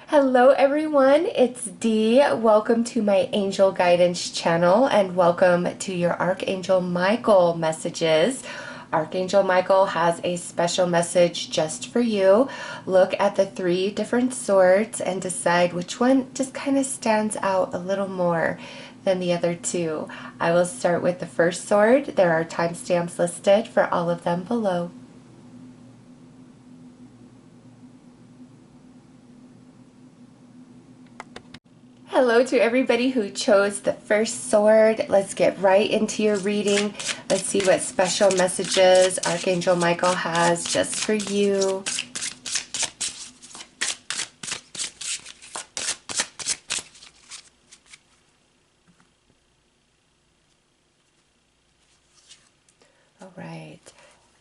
Hello everyone, it's Dee. Welcome to my Angel Guidance channel and welcome to your Archangel Michael messages. Archangel Michael has a special message just for you. Look at the 3 different swords and decide which one just kind of stands out a little more than the other 2. I will start with the first sword. There are timestamps listed for all of them below. Hello to everybody who chose the first sword. Let's get right into your reading. Let's see what special messages Archangel Michael has just for you. All right.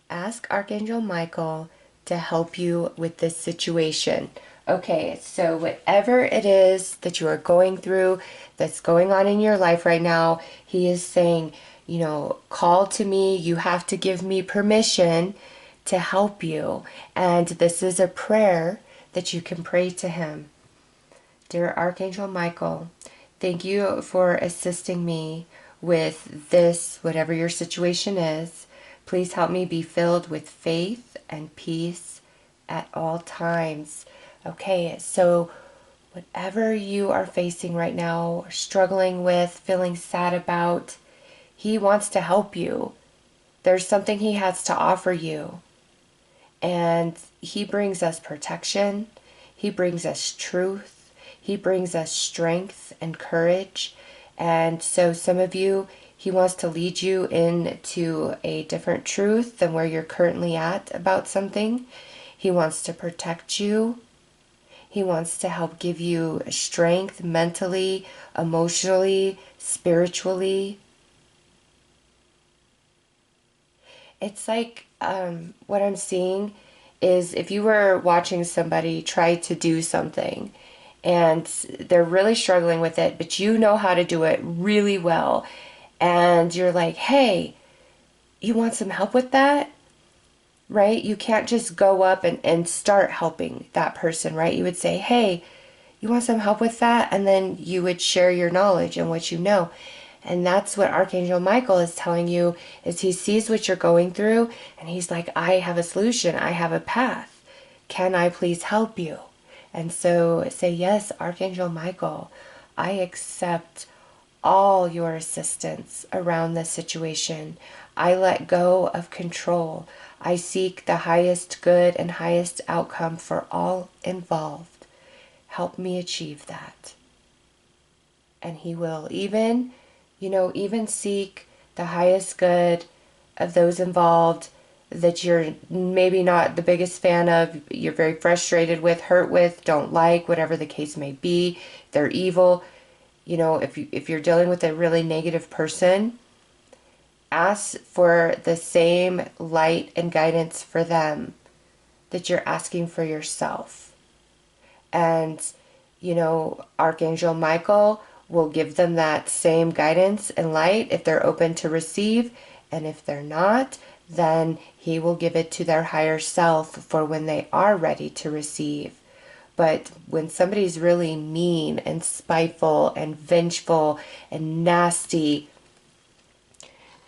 Ask Archangel Michael to help you with this situation. Okay, so whatever it is that you are going through, that's going on in your life right now, he is saying, call to me. You have to give me permission to help you. And this is a prayer that you can pray to him. Dear Archangel Michael, thank you for assisting me with this, whatever your situation is. Please help me be filled with faith and peace at all times. Okay, so whatever you are facing right now, or struggling with, feeling sad about, he wants to help you. There's something he has to offer you. And he brings us protection. He brings us truth. He brings us strength and courage. And so some of you, he wants to lead you into a different truth than where you're currently at about something. He wants to protect you. He wants to help give you strength mentally, emotionally, spiritually. It's like what I'm seeing is if you were watching somebody try to do something and they're really struggling with it, but you know how to do it really well. And you're like, hey, you want some help with that? Right? You can't just go up and start helping that person, right? You would say, hey, you want some help with that? And then you would share your knowledge and what you know. And that's what Archangel Michael is telling you, is he sees what you're going through and he's like, I have a solution. I have a path. Can I please help you? And so say, yes, Archangel Michael, I accept all your assistance around this situation. I let go of control. I seek the highest good and highest outcome for all involved. Help me achieve that. And he will even seek the highest good of those involved that you're maybe not the biggest fan of, you're very frustrated with, hurt with, don't like, whatever the case may be. They're evil. If you're dealing with a really negative person, ask for the same light and guidance for them that you're asking for yourself. And, Archangel Michael will give them that same guidance and light if they're open to receive. And if they're not, then he will give it to their higher self for when they are ready to receive. But when somebody's really mean and spiteful and vengeful and nasty,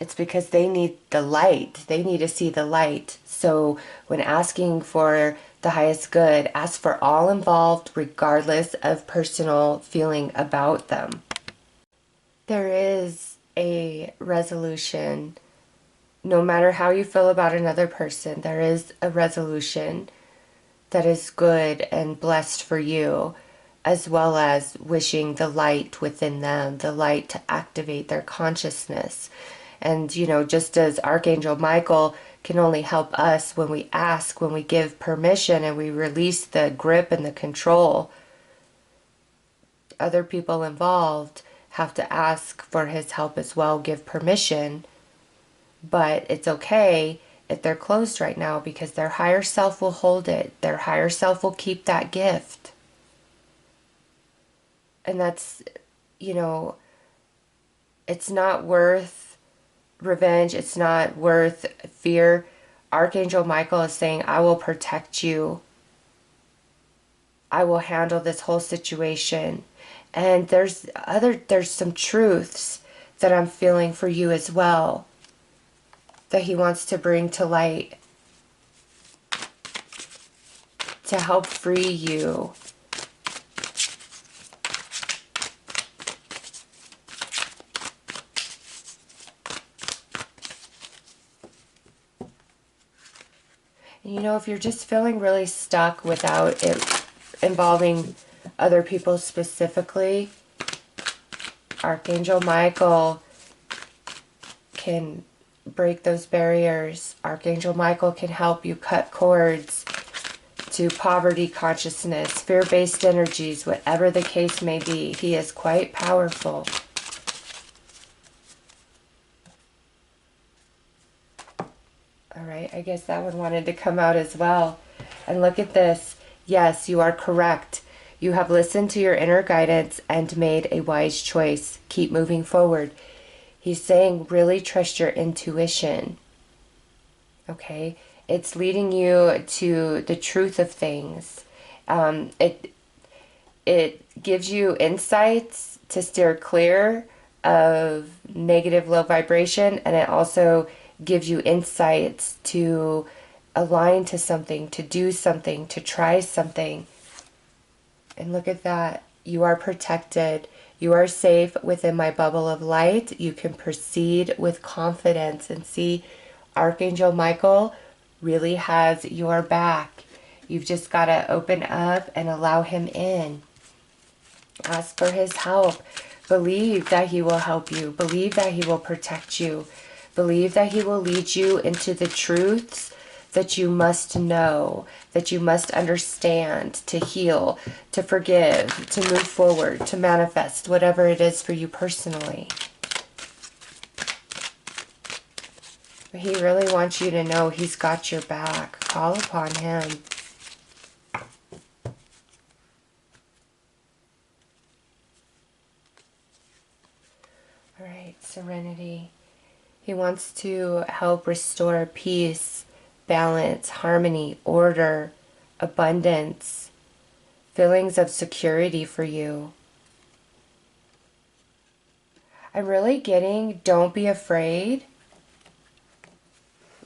it's because they need the light. They need to see the light. So when asking for the highest good, ask for all involved regardless of personal feeling about them. There is a resolution. No matter how you feel about another person, there is a resolution that is good and blessed for you, as well as wishing the light within them, the light to activate their consciousness. And, just as Archangel Michael can only help us when we ask, when we give permission and we release the grip and the control, other people involved have to ask for his help as well, give permission. But it's okay if they're closed right now, because their higher self will hold it. Their higher self will keep that gift. And that's, it's not worth revenge. It's not worth fear. Archangel Michael is saying, I will protect you I will handle this whole situation. And there's some truths that I'm feeling for you as well, that he wants to bring to light to help free you. And you know, if you're just feeling really stuck without it involving other people specifically, Archangel Michael can break those barriers. Archangel Michael can help you cut cords to poverty consciousness, fear-based energies, whatever the case may be. He is quite powerful. All right, I guess that one wanted to come out as well. And look at this. Yes, you are correct. You have listened to your inner guidance and made a wise choice. Keep moving forward. He's saying really trust your intuition. Okay? It's leading you to the truth of things. It gives you insights to steer clear of negative low vibration, and it also gives you insights to align to something, to do something, to try something. And look at that. You are protected. You are safe within my bubble of light. You can proceed with confidence. And see, Archangel Michael really has your back. You've just got to open up and allow him in. Ask for his help. Believe that he will help you. Believe that he will protect you. Believe that he will lead you into the truths that you must know, that you must understand, to heal, to forgive, to move forward, to manifest, whatever it is for you personally. But he really wants you to know he's got your back. Call upon him. All right, serenity. He wants to help restore peace, balance, harmony, order, abundance, feelings of security for you. I'm really getting, don't be afraid.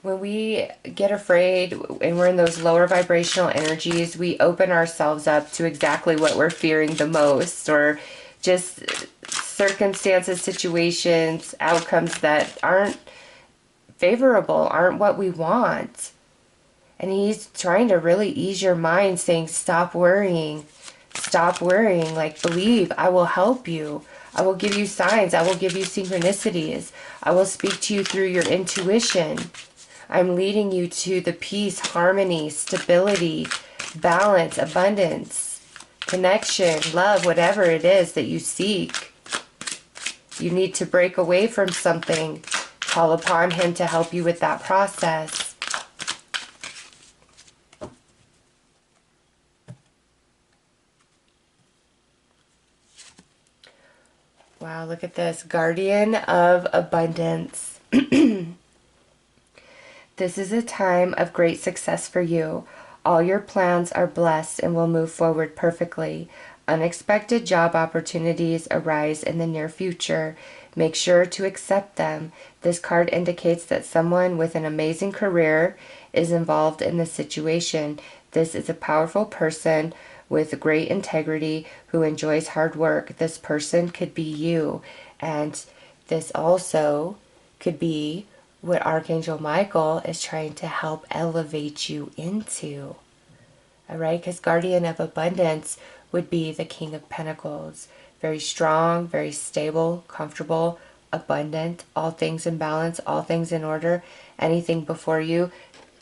When we get afraid and we're in those lower vibrational energies, we open ourselves up to exactly what we're fearing the most, or just circumstances, situations, outcomes that aren't favorable, aren't what we want. And he's trying to really ease your mind, saying, stop worrying. Stop worrying. Like, believe, I will help you. I will give you signs. I will give you synchronicities. I will speak to you through your intuition. I'm leading you to the peace, harmony, stability, balance, abundance, connection, love, whatever it is that you seek. You need to break away from something. Call upon him to help you with that process. Wow, look at this. Guardian of abundance. This is a time of great success for you. All your plans are blessed and will move forward perfectly. Unexpected job opportunities arise in the near future. Make sure to accept them. This card indicates that someone with an amazing career is involved in the situation. This is a powerful person with great integrity who enjoys hard work. This person could be you. And this also could be what Archangel Michael is trying to help elevate you into. All right, because Guardian of Abundance would be the King of Pentacles. Very strong, very stable, comfortable, abundant, all things in balance, all things in order. Anything before you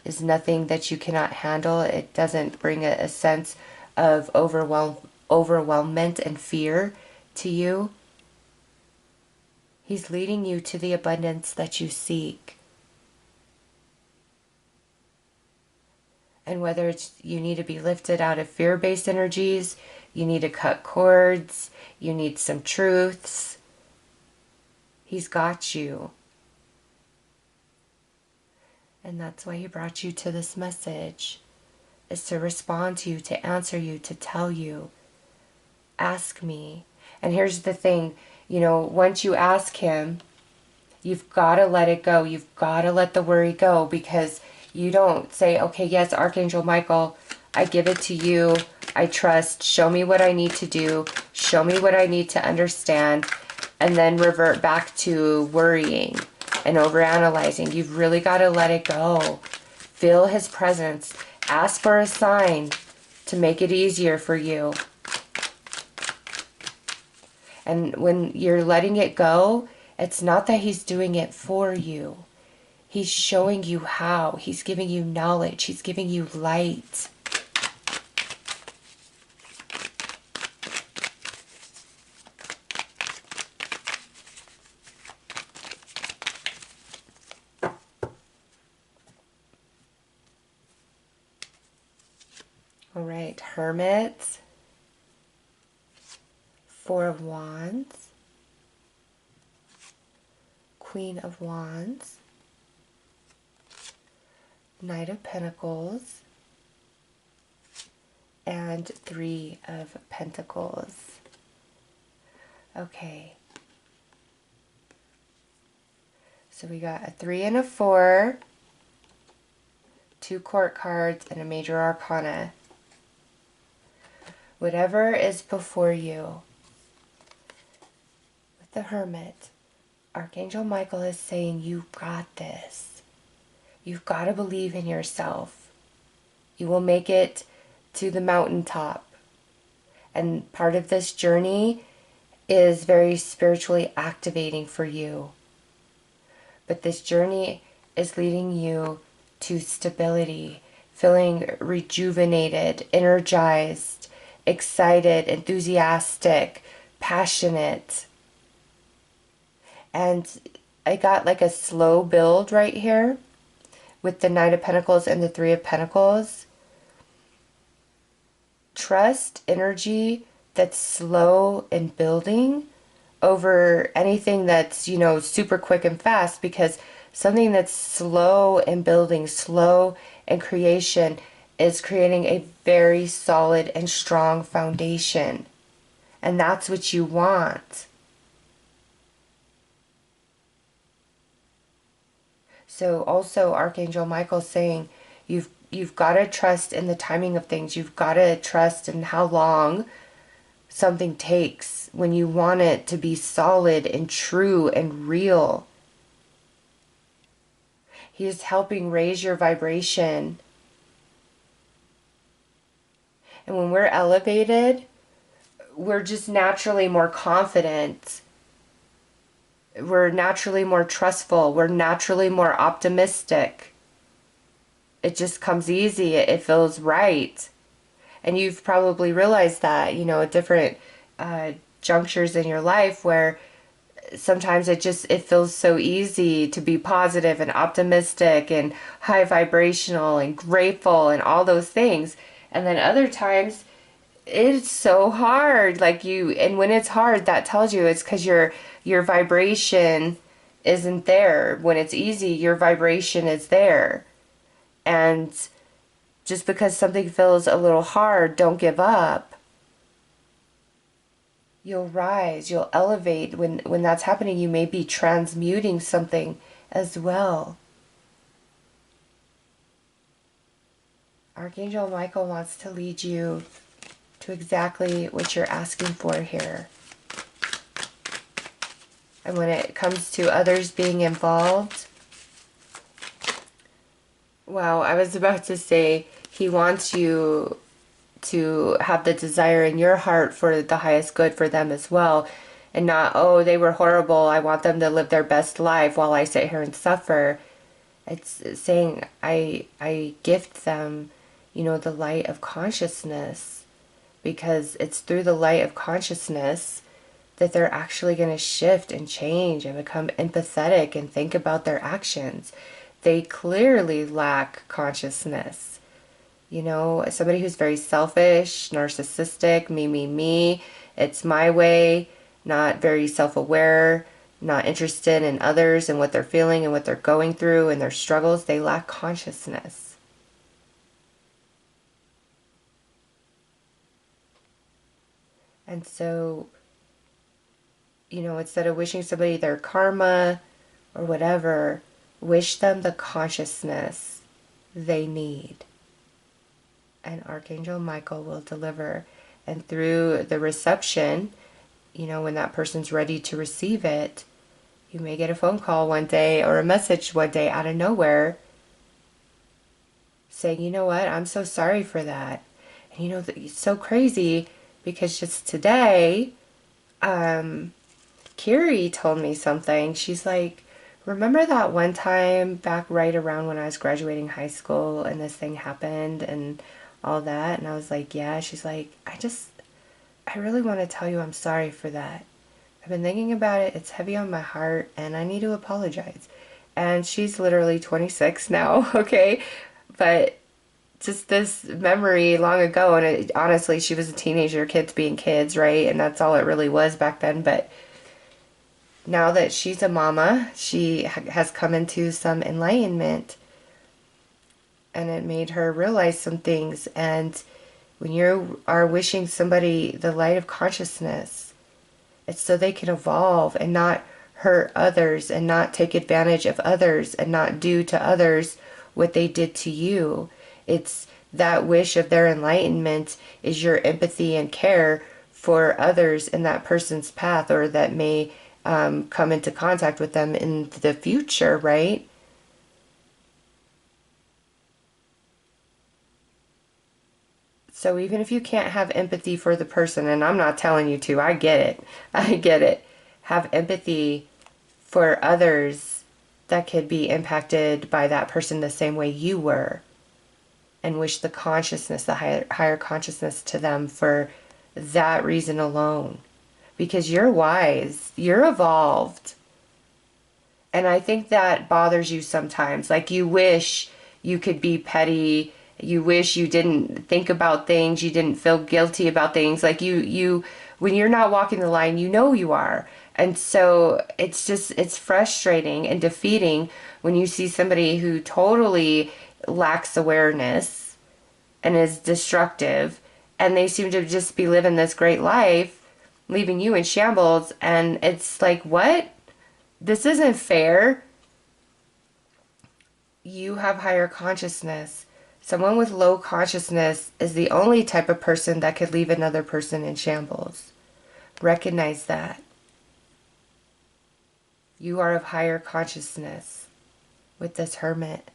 is nothing that you cannot handle. It doesn't bring a sense of overwhelmment and fear to you. He's leading you to the abundance that you seek. And whether it's you need to be lifted out of fear-based energies, you need to cut cords, you need some truths, he's got you. And that's why he brought you to this message. is to respond to you, to answer you, to tell you, ask me. And here's the thing, once you ask him, you've got to let it go. You've got to let the worry go, because you don't say, okay, yes, Archangel Michael, I give it to you. I trust. Show me what I need to do. Show me what I need to understand. And then revert back to worrying and overanalyzing. You've really got to let it go. Feel his presence. Ask for a sign to make it easier for you. And when you're letting it go, it's not that he's doing it for you. He's showing you how. He's giving you knowledge. He's giving you light. All right, Hermit, Four of Wands, Queen of Wands, Knight of Pentacles, and Three of Pentacles. Okay. So we got a 3 and a 4, 2 court cards, and a major arcana. Whatever is before you, with the Hermit, Archangel Michael is saying, you got this. You've got to believe in yourself. You will make it to the mountaintop. And part of this journey is very spiritually activating for you. But this journey is leading you to stability, feeling rejuvenated, energized, excited, enthusiastic, passionate. And I got like a slow build right here with the Knight of Pentacles and the Three of Pentacles. Trust energy that's slow in building over anything that's, super quick and fast, because something that's slow in building, slow in creation, is creating a very solid and strong foundation. And that's what you want. So also Archangel Michael saying, you've got to trust in the timing of things. You've got to trust in how long something takes when you want it to be solid and true and real. He is helping raise your vibration. And when we're elevated, we're just naturally more confident. We're naturally more trustful. We're naturally more optimistic. It just comes easy. It feels right. And you've probably realized that, at different junctures in your life, where sometimes it feels so easy to be positive and optimistic and high vibrational and grateful and all those things. And then other times it's so hard. And when it's hard, that tells you it's because your vibration isn't there. When it's easy, your vibration is there. And just because something feels a little hard, don't give up. You'll rise, you'll elevate. When that's happening, you may be transmuting something as well. Archangel Michael wants to lead you to exactly what you're asking for here. And when it comes to others being involved, wow, I was about to say, he wants you to have the desire in your heart for the highest good for them as well. And not, oh, they were horrible, I want them to live their best life while I sit here and suffer. It's saying, I gift them, the light of consciousness. Because it's through the light of consciousness that they're actually going to shift and change and become empathetic and think about their actions. They clearly lack consciousness. Somebody who's very selfish, narcissistic, me, it's my way, not very self-aware, not interested in others and what they're feeling and what they're going through and their struggles, they lack consciousness. And so, instead of wishing somebody their karma or whatever, wish them the consciousness they need. And Archangel Michael will deliver. And through the reception, when that person's ready to receive it, you may get a phone call one day or a message one day out of nowhere saying, you know what, I'm so sorry for that. And it's so crazy because just today, Kiri told me something. She's like, remember that one time back right around when I was graduating high school and this thing happened and all that? And I was like, yeah. She's like, I really want to tell you I'm sorry for that. I've been thinking about it. It's heavy on my heart and I need to apologize. And she's literally 26 now, okay? But just this memory long ago, and honestly, she was a teenager, kids being kids, right? And that's all it really was back then. But now that she's a mama, she has come into some enlightenment, and it made her realize some things. And when you are wishing somebody the light of consciousness, it's so they can evolve and not hurt others and not take advantage of others and not do to others what they did to you. It's that wish of their enlightenment is your empathy and care for others in that person's path, or that may come into contact with them in the future, right? So even if you can't have empathy for the person, and I'm not telling you to, I get it. I get it. Have empathy for others that could be impacted by that person the same way you were. And wish the consciousness, the higher consciousness to them for that reason alone. Because you're wise. You're evolved. And I think that bothers you sometimes. Like you wish you could be petty. You wish you didn't think about things. You didn't feel guilty about things. Like you when you're not walking the line, you are. And so it's frustrating and defeating when you see somebody who totally lacks awareness and is destructive, and they seem to just be living this great life, leaving you in shambles. And it's like, what? This isn't fair. You have higher consciousness. Someone with low consciousness is the only type of person that could leave another person in shambles. Recognize that. You are of higher consciousness with this hermit.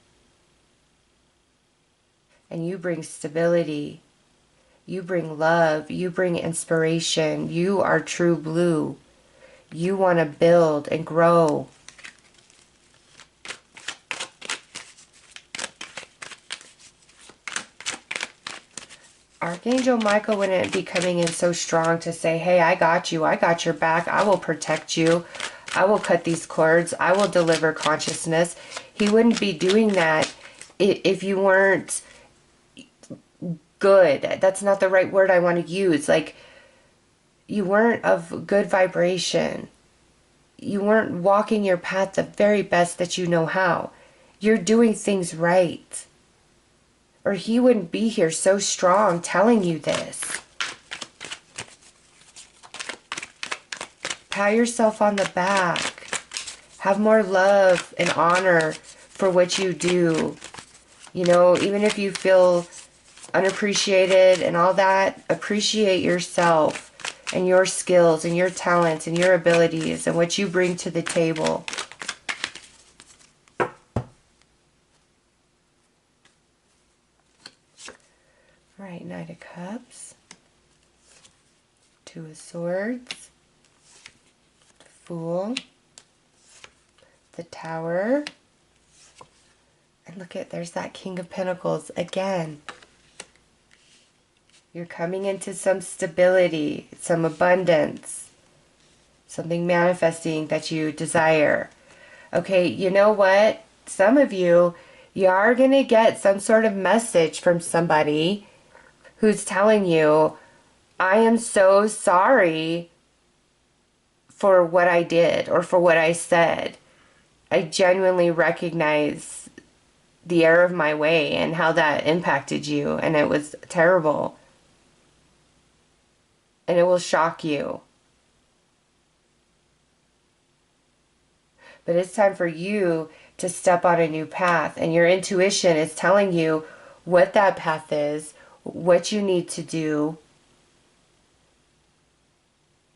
And you bring stability. You bring love. You bring inspiration. You are true blue. You want to build and grow. Archangel Michael wouldn't be coming in so strong to say, hey, I got you. I got your back. I will protect you. I will cut these cords. I will deliver consciousness. He wouldn't be doing that if you weren't good. That's not the right word I want to use. Like, you weren't of good vibration. You weren't walking your path the very best that you know how. You're doing things right. Or he wouldn't be here so strong telling you this. Pat yourself on the back. Have more love and honor for what you do. Even if you feel unappreciated and all that, appreciate yourself and your skills and your talents and your abilities and what you bring to the table. Right, Knight of Cups, Two of Swords, Fool, the Tower, and look at, there's that King of Pentacles again. You're coming into some stability, some abundance, something manifesting that you desire. Okay, you know what? Some of you are going to get some sort of message from somebody who's telling you, I am so sorry for what I did or for what I said. I genuinely recognize the error of my way and how that impacted you, and it was terrible. and it will shock you. But it's time for you to step on a new path, and your intuition is telling you what that path is, what you need to do.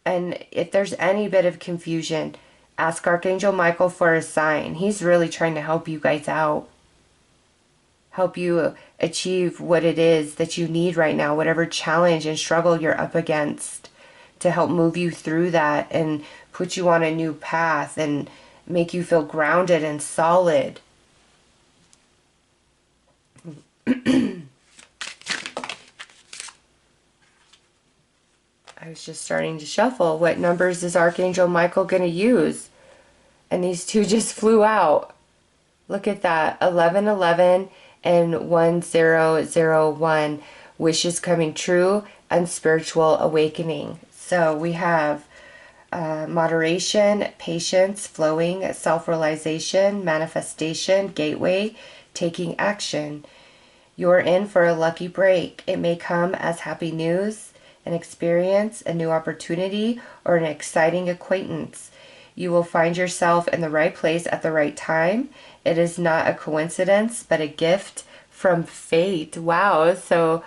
And if there's any bit of confusion, ask Archangel Michael for a sign. He's really trying to help you guys out, help you achieve what it is that you need right now, whatever challenge and struggle you're up against, to help move you through that and put you on a new path and make you feel grounded and solid. I was just starting to shuffle. What numbers is Archangel Michael going to use? And these two just flew out. Look at that. 1111 and 1001. Wishes coming true and spiritual awakening. So we have moderation, patience, flowing, self-realization, manifestation, gateway, taking action. You're in for a lucky break. It may come as happy news, an experience, a new opportunity, or an exciting acquaintance. You will find yourself in the right place at the right time. It is not a coincidence, but a gift from fate. Wow. So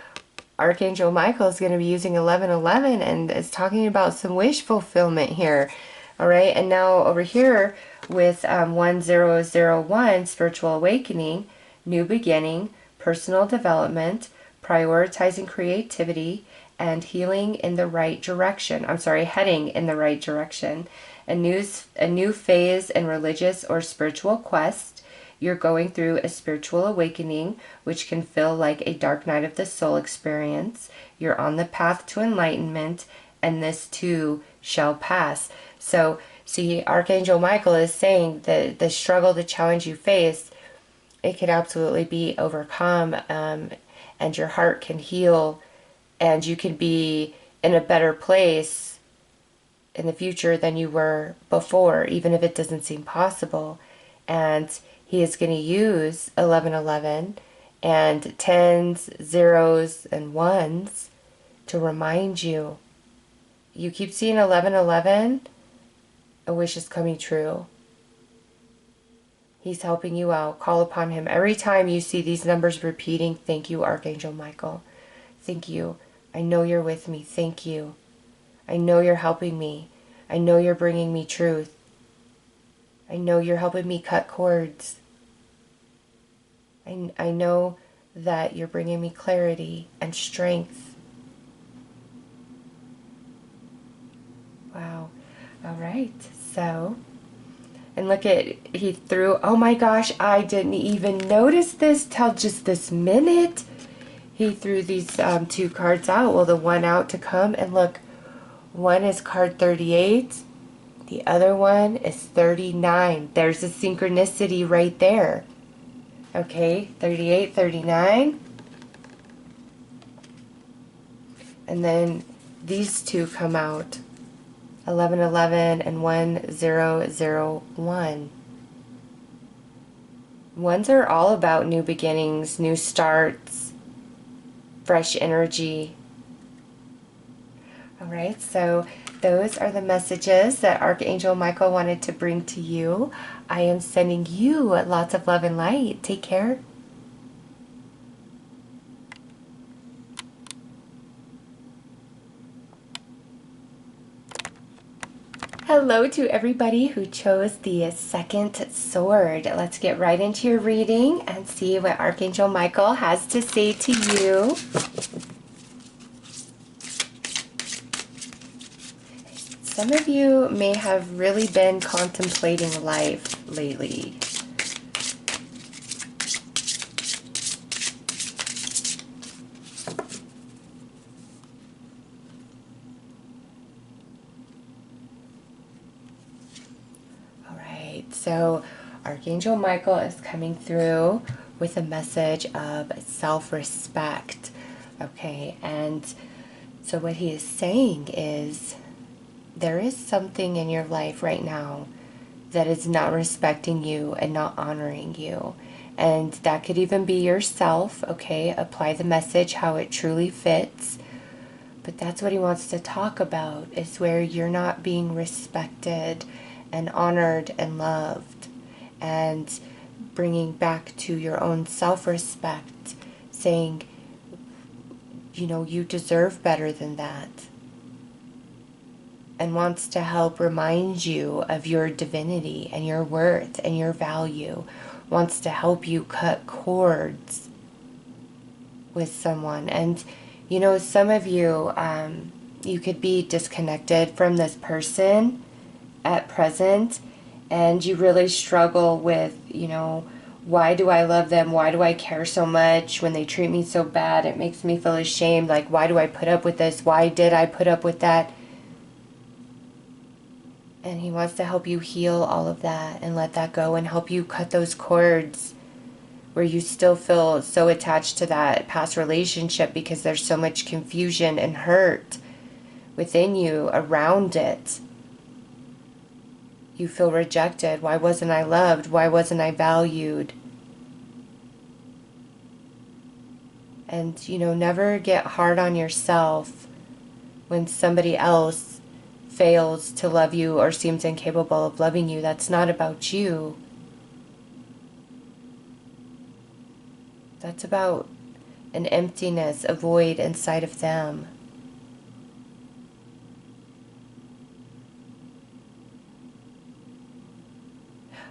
Archangel Michael is going to be using 1111 and is talking about some wish fulfillment here. All right. And now over here with 1001, spiritual awakening, new beginning, personal development, prioritizing creativity, and healing in the right direction. I'm sorry, heading in the right direction. A new phase in religious or spiritual quest. You're going through a spiritual awakening, which can feel like a dark night of the soul experience. You're on the path to enlightenment, and this too shall pass. So, see, Archangel Michael is saying that the struggle, the challenge you face, it can absolutely be overcome, and your heart can heal, and you can be in a better place in the future than you were before, even if it doesn't seem possible. And he is going to use 1111 and tens, zeros, and ones to remind you. You keep seeing 1111, a wish is coming true. He's helping you out. Call upon him. Every time you see these numbers repeating, thank you, Archangel Michael. Thank you. I know you're with me. Thank you. I know you're helping me. I know you're bringing me truth. I know you're helping me cut cords. I know that you're bringing me clarity and strength. Wow. All right. So, and look at, he threw, oh my gosh, I didn't even notice this till just this minute. He threw these two cards out. Well, the one out to come, and look, one is card 38. The other one is 39. There's a synchronicity right there. Okay, 38, 39. And then these two come out. 1111 and 1001. Ones are all about new beginnings, new starts, fresh energy. All right, so those are the messages that Archangel Michael wanted to bring to you. I am sending you lots of love and light. Take care. Hello to everybody who chose the second sword. Let's get right into your reading and see what Archangel Michael has to say to you. Some of you may have really been contemplating life lately. All right, so Archangel Michael is coming through with a message of self-respect. Okay, and so what he is saying is, there is something in your life right now that is not respecting you and not honoring you. And that could even be yourself, okay? Apply the message how it truly fits. But that's what he wants to talk about, is where you're not being respected and honored and loved, and bringing back to your own self-respect, saying, you know, you deserve better than that. And wants to help remind you of your divinity and your worth and your value. Wants to help you cut cords with someone. And, you know, some of you, you could be disconnected from this person at present, and you really struggle with, you know, why do I love them? Why do I care so much when they treat me so bad? It makes me feel ashamed. Like, why do I put up with this? Why did I put up with that? And he wants to help you heal all of that and let that go, and help you cut those cords where you still feel so attached to that past relationship because there's so much confusion and hurt within you around it. You feel rejected. Why wasn't I loved? Why wasn't I valued? And, you know, never get hard on yourself when somebody else fails to love you or seems incapable of loving you. That's not about you. That's about an emptiness, a void inside of them.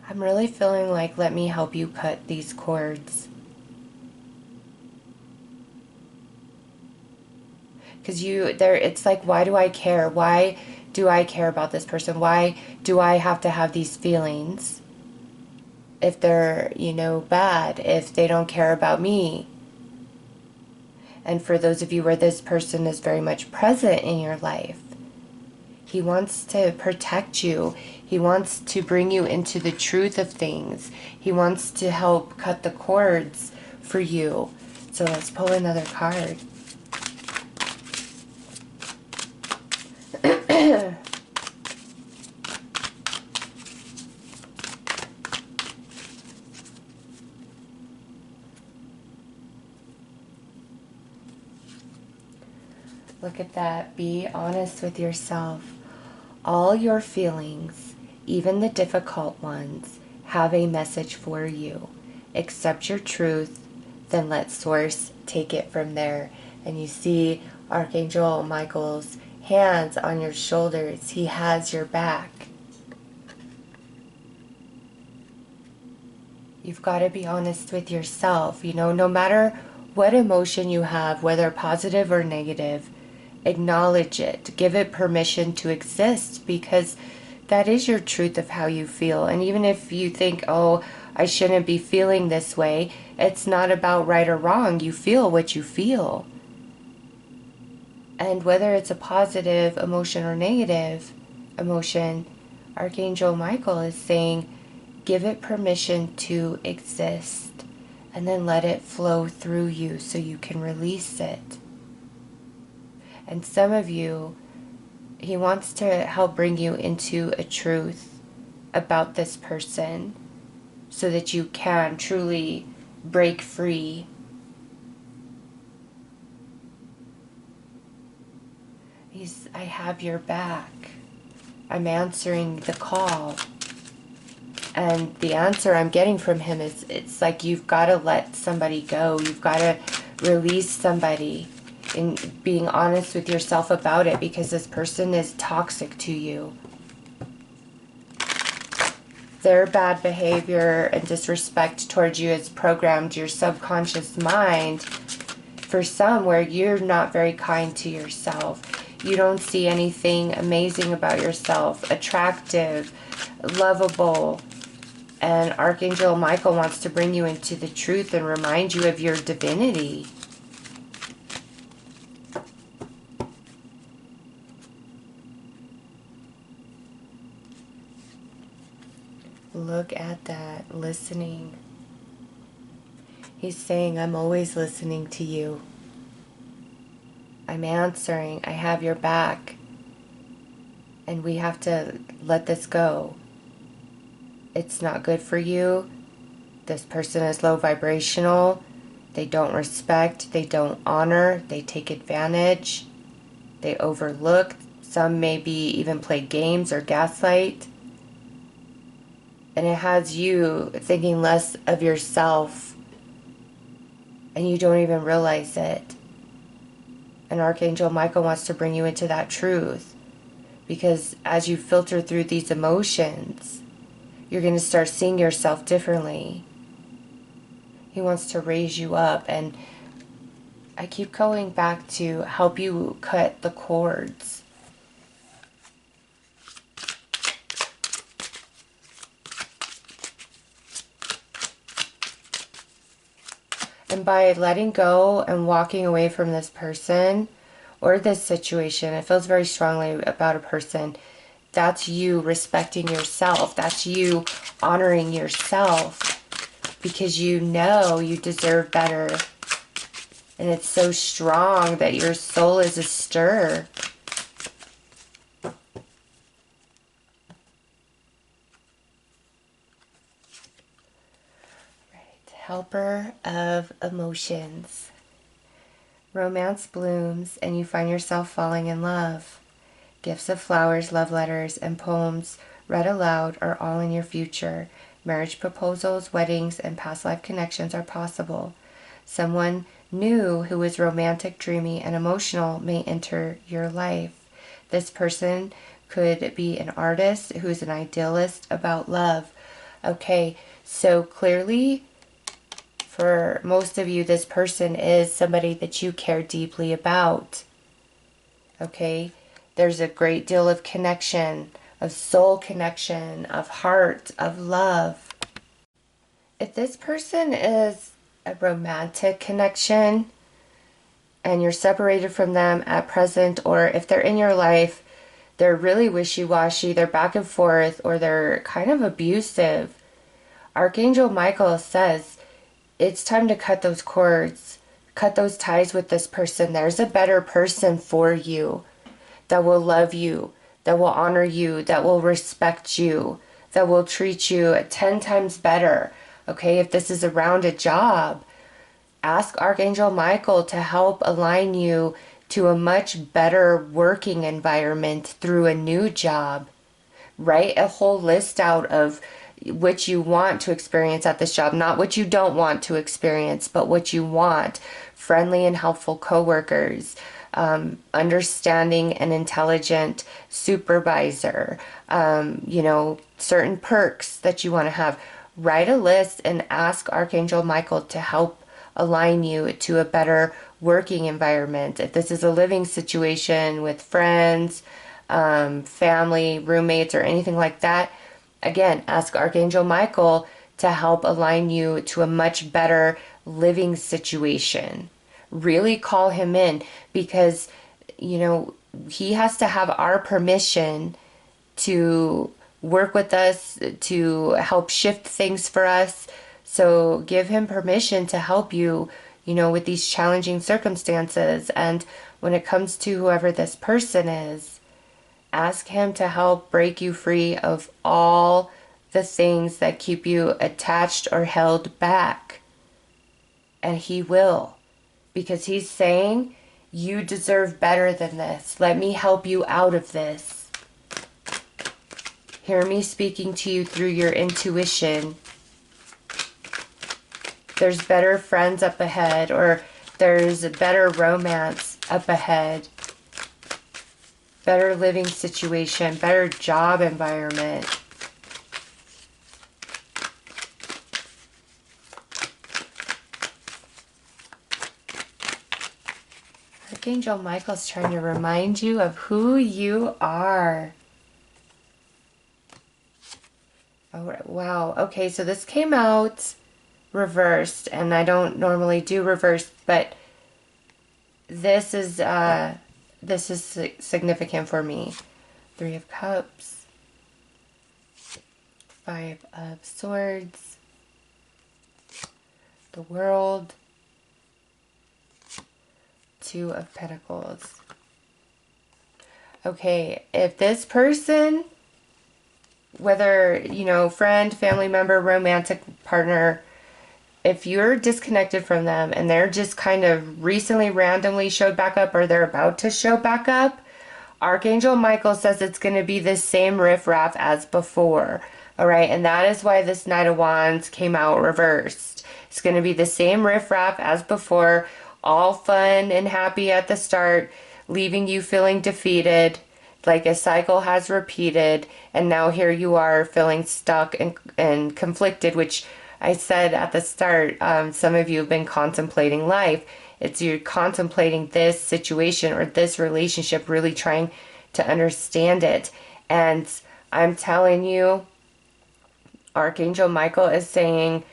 I'm really feeling like, let me help you cut these cords. Because it's like, why do I care? Why do I care about this person? Why do I have to have these feelings if they're, you know, bad, if they don't care about me? And for those of you where this person is very much present in your life, he wants to protect you. He wants to bring you into the truth of things. He wants to help cut the cords for you. So let's pull another card. Look at that. Be honest with yourself. All your feelings, even the difficult ones, have a message for you. Accept your truth, then let Source take it from there. And you see Archangel Michael's hands on your shoulders. He has your back. You've got to be honest with yourself. You know, no matter what emotion you have, whether positive or negative, acknowledge it. Give it permission to exist, because that is your truth of how you feel. And even if you think, oh, I shouldn't be feeling this way, it's not about right or wrong. You feel what you feel. And whether it's a positive emotion or negative emotion, Archangel Michael is saying, give it permission to exist, and then let it flow through you so you can release it. And some of you, he wants to help bring you into a truth about this person so that you can truly break free. I have your back. I'm answering the call. And the answer I'm getting from him is, it's like you've got to let somebody go. You've got to release somebody, and being honest with yourself about it, because this person is toxic to you. Their bad behavior and disrespect towards you has programmed your subconscious mind, for some, where you're not very kind to yourself. You don't see anything amazing about yourself, attractive, lovable. And Archangel Michael wants to bring you into the truth and remind you of your divinity. Look at that, listening. He's saying, I'm always listening to you. I'm answering. I have your back. And we have to let this go. It's not good for you. This person is low vibrational. They don't respect. They don't honor. They take advantage. They overlook. Some maybe even play games or gaslight. And it has you thinking less of yourself, and you don't even realize it. And Archangel Michael wants to bring you into that truth, because as you filter through these emotions, you're going to start seeing yourself differently. He wants to raise you up, and I keep going back to help you cut the cords. And by letting go and walking away from this person or this situation, it feels very strongly about a person. That's you respecting yourself. That's you honoring yourself, because you know you deserve better. And it's so strong that your soul is astir. Helper of emotions. Romance blooms and you find yourself falling in love. Gifts of flowers, love letters, and poems read aloud are all in your future. Marriage proposals, weddings, and past life connections are possible. Someone new who is romantic, dreamy, and emotional may enter your life. This person could be an artist who's an idealist about love. Okay, so clearly, for most of you, this person is somebody that you care deeply about. Okay? There's a great deal of connection, of soul connection, of heart, of love. If this person is a romantic connection and you're separated from them at present, or if they're in your life, they're really wishy-washy, they're back and forth, or they're kind of abusive, Archangel Michael says, it's time to cut those cords, cut those ties with this person. There's a better person for you that will love you, that will honor you, that will respect you, that will treat you 10 times better. Okay, if this is around a job, ask Archangel Michael to help align you to a much better working environment through a new job. Write a whole list out of what you want to experience at this job, not what you don't want to experience, but what you want. Friendly and helpful coworkers, understanding and intelligent supervisor, certain perks that you want to have. Write a list and ask Archangel Michael to help align you to a better working environment. If this is a living situation with friends, family, roommates, or anything like that, again, ask Archangel Michael to help align you to a much better living situation. Really call him in, because, he has to have our permission to work with us, to help shift things for us. So give him permission to help you, with these challenging circumstances. And when it comes to whoever this person is, ask him to help break you free of all the things that keep you attached or held back. And he will, because he's saying, you deserve better than this. Let me help you out of this. Hear me speaking to you through your intuition. There's better friends up ahead, or there's a better romance up ahead. Better living situation, better job environment. Archangel Michael's trying to remind you of who you are. Oh, wow. Okay, so this came out reversed, and I don't normally do reversed, but this is significant for me. 3 of Cups, 5 of Swords, the World, 2 of Pentacles. Okay, if this person, whether, friend, family member, romantic partner, if you're disconnected from them and they're just kind of recently randomly showed back up or they're about to show back up, Archangel Michael says it's going to be the same riffraff as before. All right. And that is why this Knight of Wands came out reversed. It's going to be the same riffraff as before, all fun and happy at the start, leaving you feeling defeated, like a cycle has repeated. And now here you are feeling stuck and conflicted, which I said at the start, some of you have been contemplating life. It's you're contemplating this situation or this relationship, really trying to understand it. And I'm telling you, Archangel Michael is saying,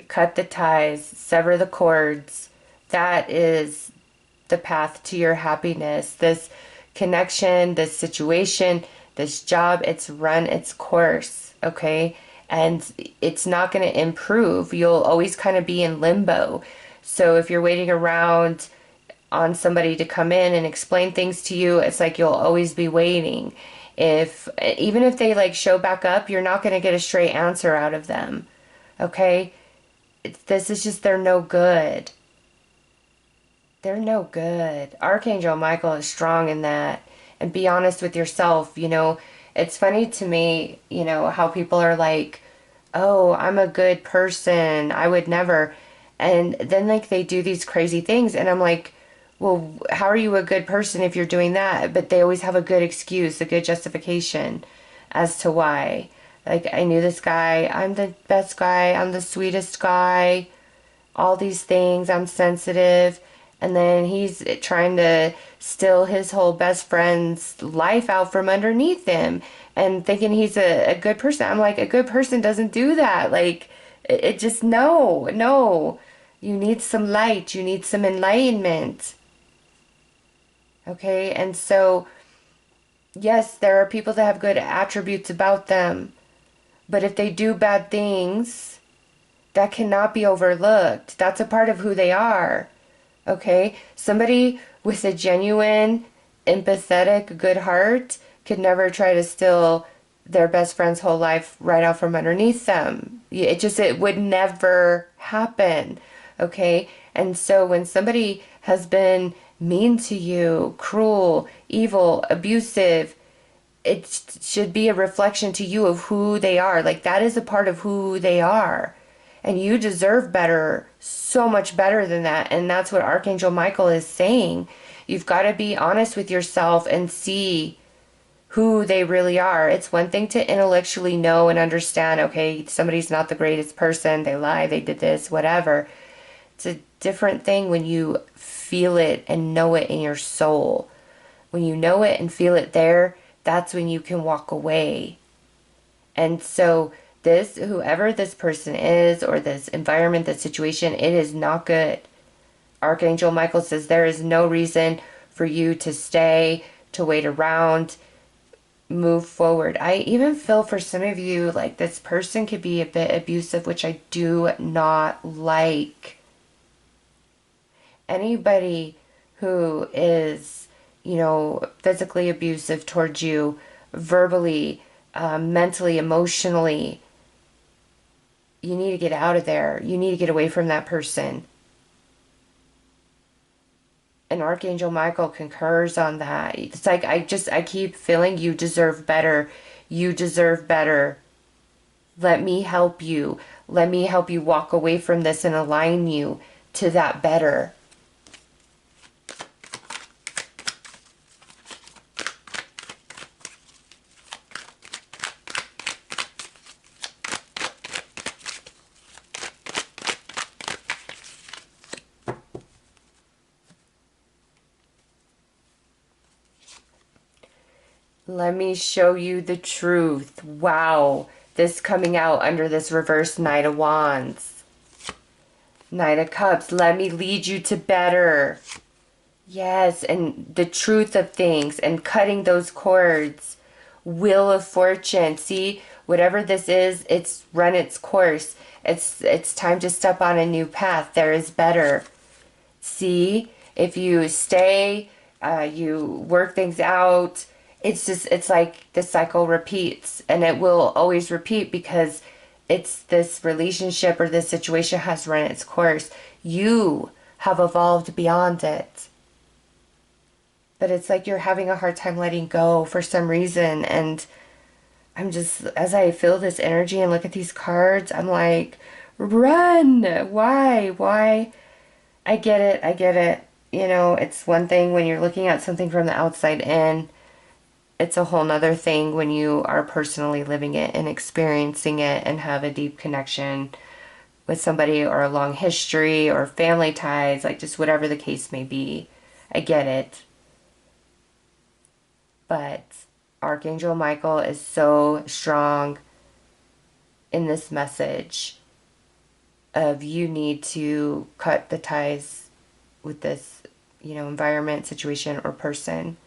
cut the ties, sever the cords. That is the path to your happiness. This connection, this situation, this job, it's run its course, okay? And it's not going to improve. You'll always kind of be in limbo. So if you're waiting around on somebody to come in and explain things to you, it's like you'll always be waiting. Even if they like show back up, you're not going to get a straight answer out of them. Okay? This is just, they're no good. They're no good. Archangel Michael is strong in that. And be honest with yourself. You know, it's funny to me, you know, how people are like, oh, I'm a good person, I would never. And then like they do these crazy things and I'm like, well, how are you a good person if you're doing that? But they always have a good excuse, a good justification as to why. Like, I knew this guy, I'm the best guy, I'm the sweetest guy, all these things, I'm sensitive. And then he's trying to steal his whole best friend's life out from underneath him and thinking he's a good person. I'm like, a good person doesn't do that. Like, it just, no, no. You need some light. You need some enlightenment. Okay? And so, yes, there are people that have good attributes about them. But if they do bad things, that cannot be overlooked. That's a part of who they are. Okay? Somebody with a genuine, empathetic, good heart could never try to steal their best friend's whole life right out from underneath them. It would never happen. Okay? And so when somebody has been mean to you, cruel, evil, abusive, it should be a reflection to you of who they are. Like, that is a part of who they are. And you deserve better, so much better than that. And that's what Archangel Michael is saying. You've got to be honest with yourself and see who they really are. It's one thing to intellectually know and understand, okay, somebody's not the greatest person, they lie, they did this, whatever. It's a different thing when you feel it and know it in your soul. When you know it and feel it there, that's when you can walk away. And so whoever this person is, or this environment, this situation, it is not good. Archangel Michael says there is no reason for you to stay, to wait around, move forward. I even feel for some of you like this person could be a bit abusive, which I do not like. Anybody who is, you know, physically abusive towards you, verbally, mentally, emotionally, you need to get out of there. You need to get away from that person. And Archangel Michael concurs on that. It's like, I keep feeling you deserve better. You deserve better. Let me help you. Let me help you walk away from this and align you to that better. Let me show you the truth. Wow. This coming out under this reverse Knight of Wands. Knight of Cups. Let me lead you to better. Yes, and the truth of things and cutting those cords. Wheel of Fortune. See, whatever this is, it's run its course. It's time to step on a new path. There is better. See, if you stay, you work things out, it's like the cycle repeats, and it will always repeat because it's this relationship or this situation has run its course. You have evolved beyond it. But it's like you're having a hard time letting go for some reason. And I'm just, as I feel this energy and look at these cards, I'm like, run! Why? Why? I get it. I get it. You know, it's one thing when you're looking at something from the outside in. It's a whole nother thing when you are personally living it and experiencing it and have a deep connection with somebody or a long history or family ties, like just whatever the case may be. I get it. But Archangel Michael is so strong in this message of you need to cut the ties with this, you know, environment, situation, or person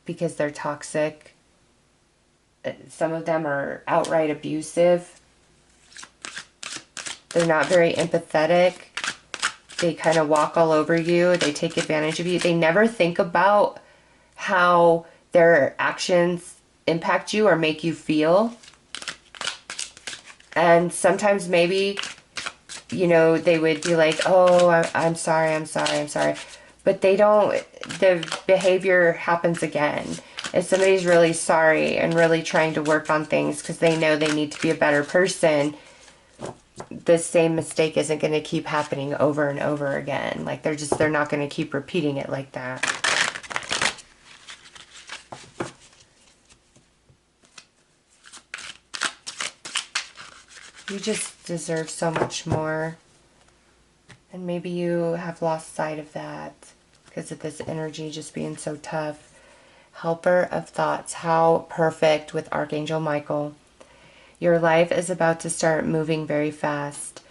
because they're toxic. Some of them are outright abusive. They're not very empathetic. They kind of walk all over you. They take advantage of you. They never think about how their actions impact you or make you feel. And sometimes maybe, you know, they would be like, oh, I'm sorry, I'm sorry, I'm sorry. But they don't, the behavior happens again. If somebody's really sorry and really trying to work on things because they know they need to be a better person, the same mistake isn't going to keep happening over and over again. Like they're not going to keep repeating it like that. You just deserve so much more. And maybe you have lost sight of that because of this energy just being so tough. Helper of thoughts. How perfect with Archangel Michael. Your life is about to start moving very fast.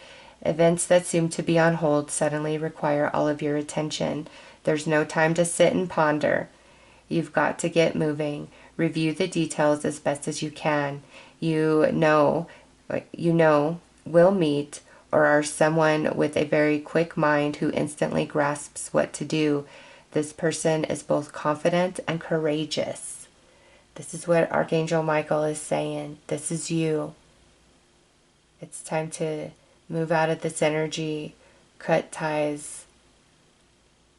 Events that seem to be on hold suddenly require all of your attention. There's no time to sit and ponder. You've got to get moving. Review the details as best as you can. You know, will meet or are someone with a very quick mind who instantly grasps what to do. This person is both confident and courageous. This is what Archangel Michael is saying. This is you. It's time to move out of this energy, cut ties,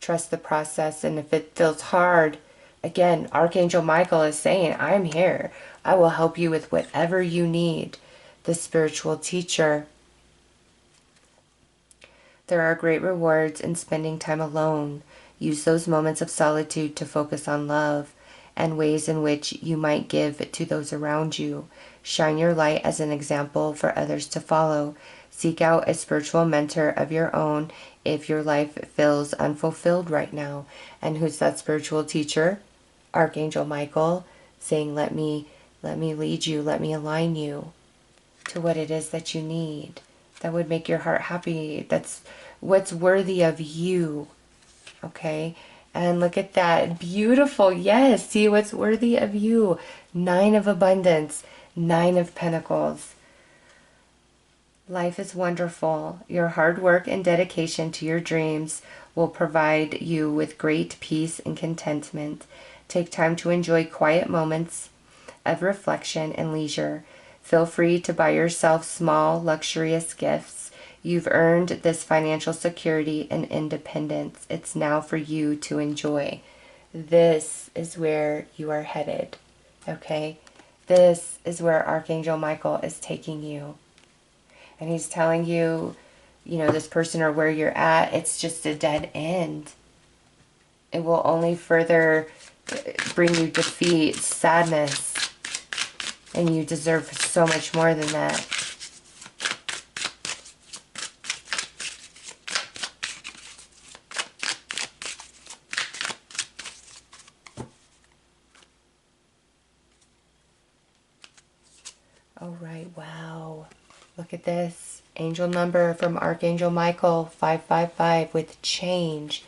trust the process. And if it feels hard, again, Archangel Michael is saying, I'm here. I will help you with whatever you need. The spiritual teacher. There are great rewards in spending time alone. Use those moments of solitude to focus on love and ways in which you might give to those around you. Shine your light as an example for others to follow. Seek out a spiritual mentor of your own if your life feels unfulfilled right now. And who's that spiritual teacher? Archangel Michael, saying, let me lead you, let me align you to what it is that you need. That would make your heart happy. That's what's worthy of you. Okay? And look at that. Beautiful. Yes. See what's worthy of you. 9 of abundance. 9 of pentacles. Life is wonderful. Your hard work and dedication to your dreams will provide you with great peace and contentment. Take time to enjoy quiet moments of reflection and leisure. Feel free to buy yourself small, luxurious gifts. You've earned this financial security and independence. It's now for you to enjoy. This is where you are headed, okay? This is where Archangel Michael is taking you. And he's telling you, you know, this person or where you're at, it's just a dead end. It will only further bring you defeat, sadness, and you deserve so much more than that. All right, wow. Look at this. Angel number from Archangel Michael, 555 with change.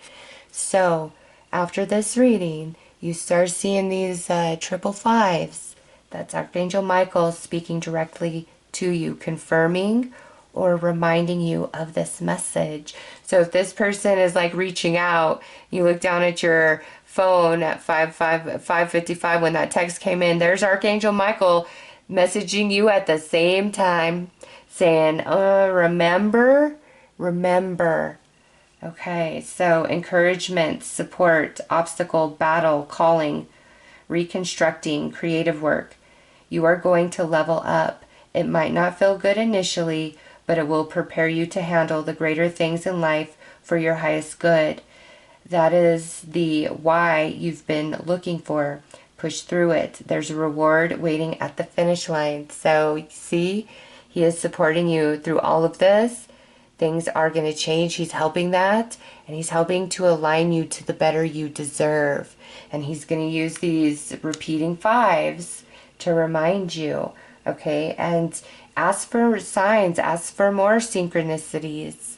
So, after this reading, you start seeing these triple fives. That's Archangel Michael speaking directly to you, confirming or reminding you of this message. So if this person is like reaching out, you look down at your phone at 5:55 when that text came in, there's Archangel Michael messaging you at the same time, saying, remember, remember. Okay, so encouragement, support, obstacle, battle, calling, reconstructing, creative work. You are going to level up. It might not feel good initially, but it will prepare you to handle the greater things in life for your highest good. That is the why you've been looking for. Push through it. There's a reward waiting at the finish line. So, see, he is supporting you through all of this. Things are going to change. He's helping that, and he's helping to align you to the better you deserve. And he's going to use these repeating fives to remind you, okay? And ask for signs, ask for more synchronicities.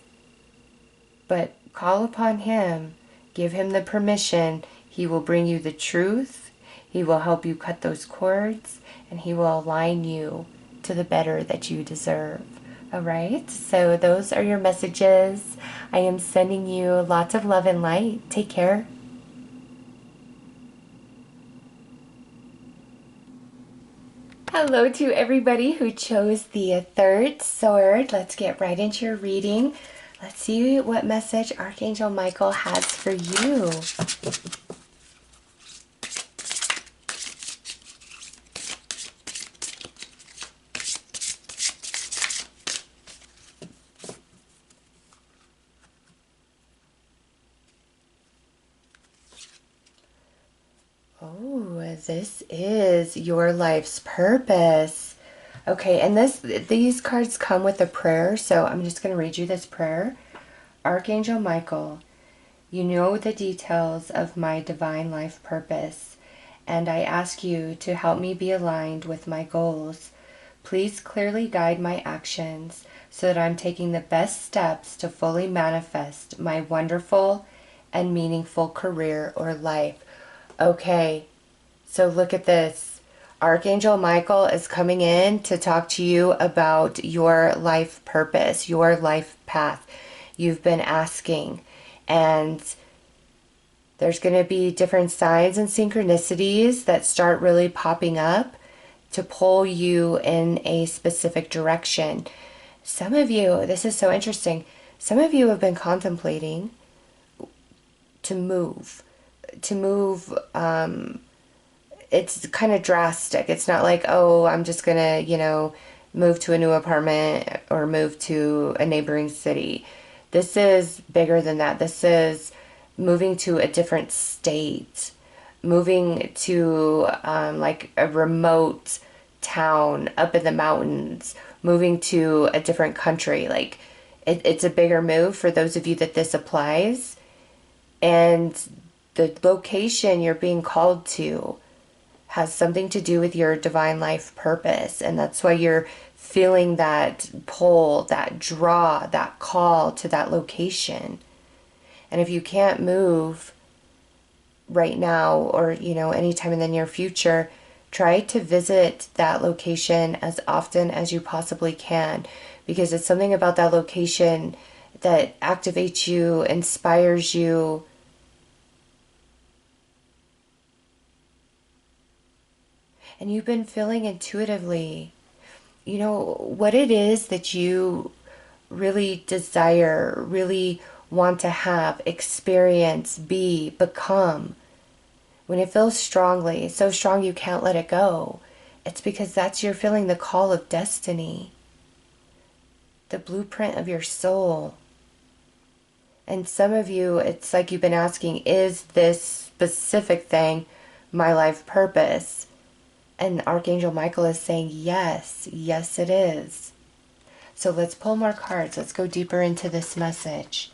But call upon him, give him the permission. He will bring you the truth. He will help you cut those cords, and he will align you to the better that you deserve. All right, so those are your messages. I am sending you lots of love and light. Take care. Hello to everybody who chose the third sword. Let's get right into your reading. Let's see what message Archangel Michael has for you. Oh, this is your life's purpose. Okay, and these cards come with a prayer, so I'm just going to read you this prayer. Archangel Michael, you know the details of my divine life purpose, and I ask you to help me be aligned with my goals. Please clearly guide my actions so that I'm taking the best steps to fully manifest my wonderful and meaningful career or life. Okay, so look at this. Archangel Michael is coming in to talk to you about your life purpose, your life path. You've been asking, and there's going to be different signs and synchronicities that start really popping up to pull you in a specific direction. Some of you, this is so interesting, some of you have been contemplating to move. It's kind of drastic. It's not like, oh, I'm just gonna, move to a new apartment or move to a neighboring city. This is bigger than that. This is moving to a different state, moving to like a remote town up in the mountains, moving to a different country. Like it's a bigger move for those of you that this applies. And the location you're being called to has something to do with your divine life purpose. And that's why you're feeling that pull, that draw, that call to that location. And if you can't move right now or, anytime in the near future, try to visit that location as often as you possibly can, because it's something about that location that activates you, inspires you. And you've been feeling intuitively, what it is that you really desire, really want to have, experience, be, become. When it feels strongly, so strong you can't let it go, it's because you're feeling the call of destiny, the blueprint of your soul. And some of you, it's like you've been asking, is this specific thing my life purpose? And Archangel Michael is saying, yes, yes it is. So let's pull more cards. Let's go deeper into this message.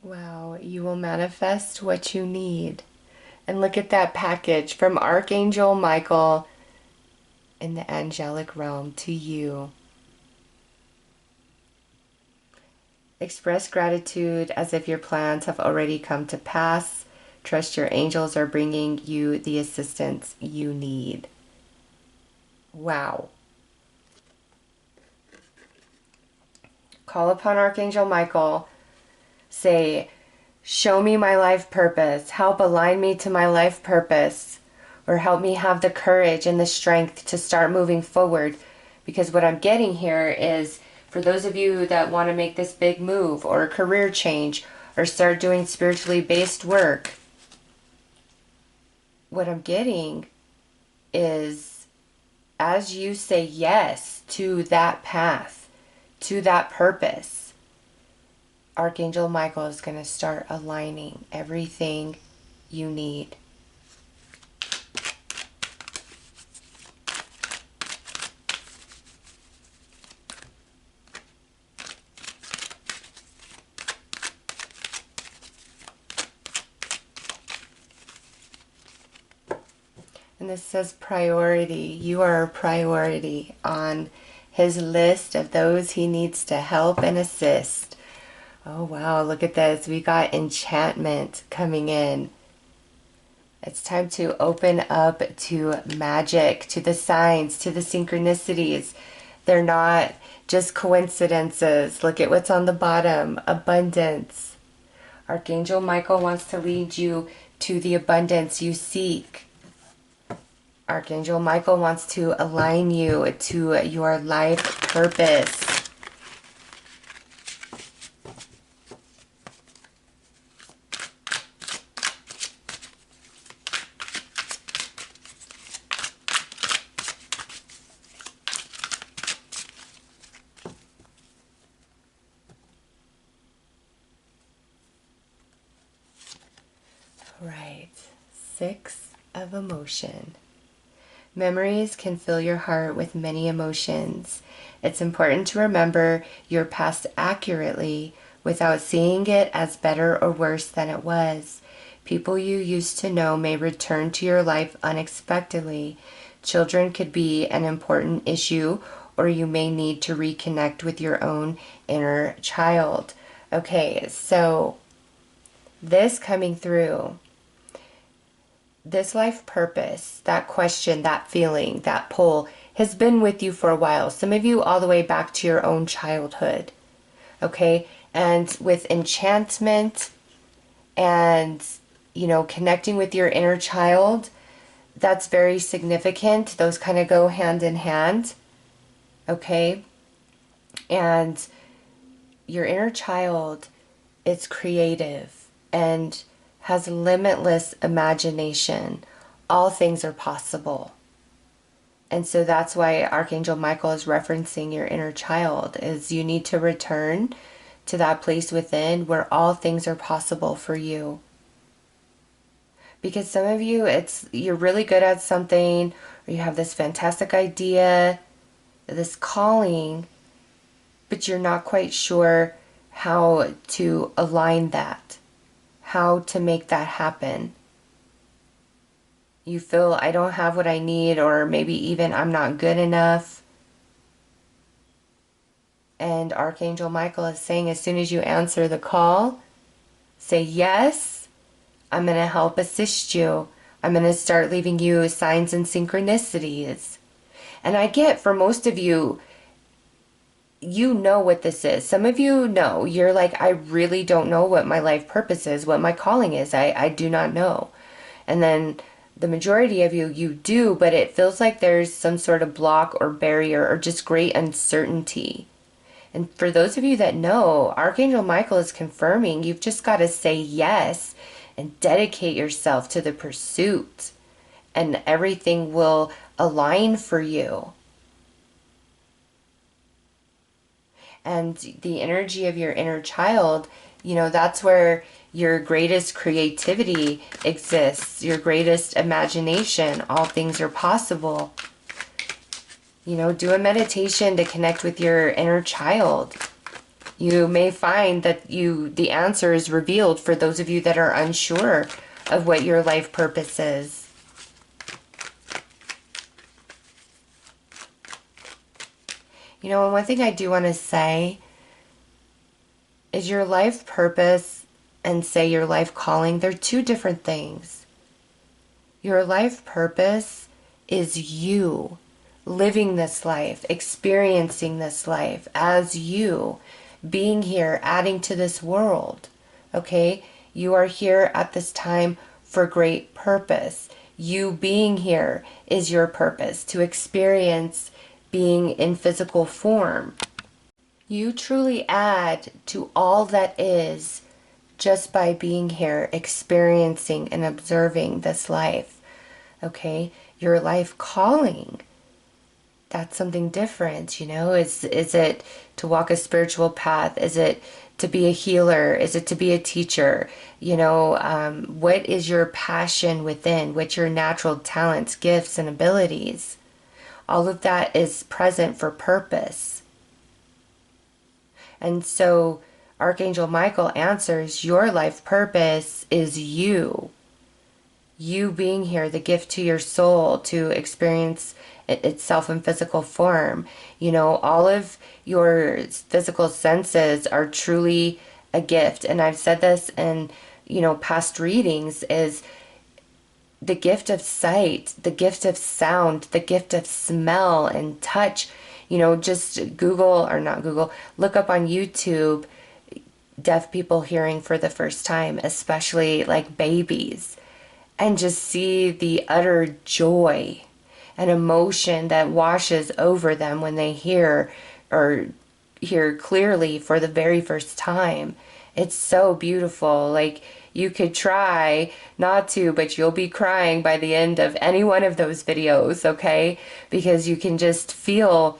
Wow, you will manifest what you need. And look at that package from Archangel Michael in the angelic realm to you. Express gratitude as if your plans have already come to pass. Trust your angels are bringing you the assistance you need. Wow. Call upon Archangel Michael. Say, show me my life purpose. Help align me to my life purpose. Or help me have the courage and the strength to start moving forward. Because what I'm getting here is, for those of you that want to make this big move or a career change or start doing spiritually based work, what I'm getting is, as you say yes to that path, to that purpose, Archangel Michael is going to start aligning everything you need. And this says priority. You are a priority on his list of those he needs to help and assist. Oh wow, look at this. We got enchantment coming in. It's time to open up to magic, to the signs, to the synchronicities. They're not just coincidences. Look at what's on the bottom. Abundance. Archangel Michael wants to lead you to the abundance you seek. Archangel Michael wants to align you to your life purpose. Right. 6 of emotion. Memories can fill your heart with many emotions. It's important to remember your past accurately without seeing it as better or worse than it was. People you used to know may return to your life unexpectedly. Children could be an important issue, or you may need to reconnect with your own inner child. Okay, so this coming through, this life purpose, that question, that feeling, that pull has been with you for a while. Some of you all the way back to your own childhood. Okay? And with enchantment and, connecting with your inner child, that's very significant. Those kind of go hand in hand. Okay? And your inner child is creative and has limitless imagination. All things are possible. And so that's why Archangel Michael is referencing your inner child, is you need to return to that place within where all things are possible for you. Because some of you, you're really good at something, or you have this fantastic idea, this calling, but you're not quite sure how to align that, how to make that happen. You feel, I don't have what I need, or maybe even I'm not good enough. And Archangel Michael is saying, as soon as you answer the call, say yes, I'm going to help assist you. I'm going to start leaving you signs and synchronicities. And I get, for most of you, you know what this is. Some of you know. You're like, I really don't know what my life purpose is, what my calling is. I do not know. And then the majority of you, you do, but it feels like there's some sort of block or barrier or just great uncertainty. And for those of you that know, Archangel Michael is confirming you've just got to say yes and dedicate yourself to the pursuit, and everything will align for you. And the energy of your inner child, that's where your greatest creativity exists, your greatest imagination. All things are possible. Do a meditation to connect with your inner child. You may find that the answer is revealed for those of you that are unsure of what your life purpose is. And one thing I do want to say is your life purpose and say your life calling, they're two different things. Your life purpose is you living this life, experiencing this life as you, being here, adding to this world. Okay? You are here at this time for great purpose. You being here is your purpose, to experience being in physical form. You truly add to all that is just by being here, experiencing and observing this life. Okay? Your life calling, that's something different, you know? Is it to walk a spiritual path? Is it to be a healer? Is it to be a teacher? You know, what is your passion within? What's your natural talents, gifts, and abilities? All of that is present for purpose. And so Archangel Michael answers, your life purpose is you. You being here, the gift to your soul to experience itself in physical form. You know, all of your physical senses are truly a gift. And I've said this in, you know, past readings, is the gift of sight, the gift of sound, the gift of smell and touch. You know, just Google, or not Google, look up on YouTube deaf people hearing for the first time, especially like babies, and just see the utter joy and emotion that washes over them when they hear, or hear clearly for the very first time. It's so beautiful. Like, you could try not to, but you'll be crying by the end of any one of those videos, okay? Because you can just feel